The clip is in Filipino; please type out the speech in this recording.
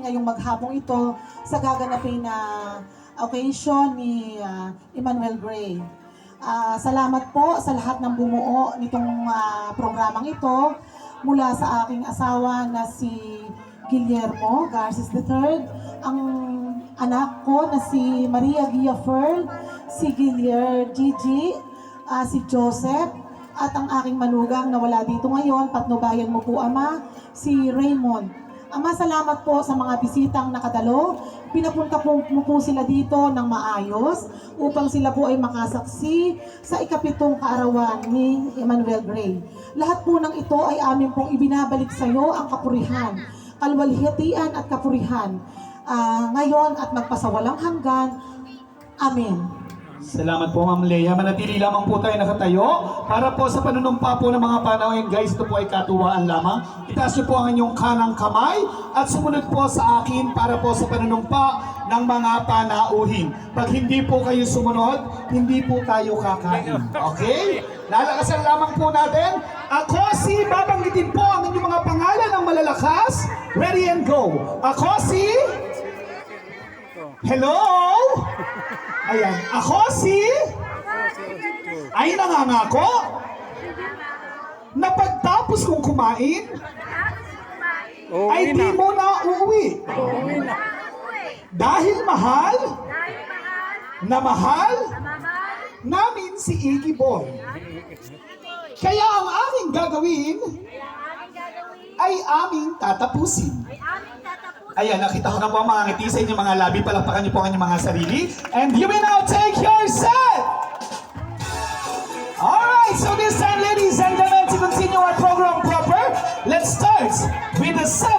ngayong maghapong ito sa gaganapin na occasion ni Emmanuel Gray. Salamat po sa lahat ng bumuo nitong programang ito mula sa aking asawa na si Guillermo Garces III, ang anak ko na si Maria Gia Ferl, si Guillermo Gigi, si Joseph, at ang aking manugang na wala dito ngayon, patnubayan mo po Ama, si Raymond. Ama, salamat po sa mga bisitang nakadalo. Pinapunta mo po sila dito ng maayos upang sila po ay makasaksi sa ikapitong kaarawan ni Emmanuel Gray. Lahat po ng ito ay amin pong ibinabalik sa iyo ang kapurihan, kalwalhatian at kapurihan ngayon at magpasawalang hanggan. Amen. Salamat po, Ma'am Leia. Manatili lamang po tayo nakatayo para po sa panunumpa po ng mga panahon. Guys, ito po ay katuwaan lamang. Itaas niyo po ang inyong kanang kamay at sumunod po sa akin para po sa panunumpa ng mga panauhin. Pag hindi po kayo sumunod, hindi po tayo kakain. Okay? Lalakasan lamang po natin. Ako si, babanggitin po ang inyong mga pangalan ng malalakas. Ready and go. Ako si... Hello? Ayan. Ako si... Ay nangangako na pagtapos kong kumain, ay di mo na uuwi. Dahil mahal na mahal namin si Iggy Boy. Kaya ang aming gagawin ay aming tatapusin. Ayan, nakita ko na po ang mga ngiti sa inyong mga labi. Palakpakan niyo po ang inyong mga sarili. And you may now take your set! Alright, so this time, ladies and gentlemen, to continue our program proper, let's start with the 7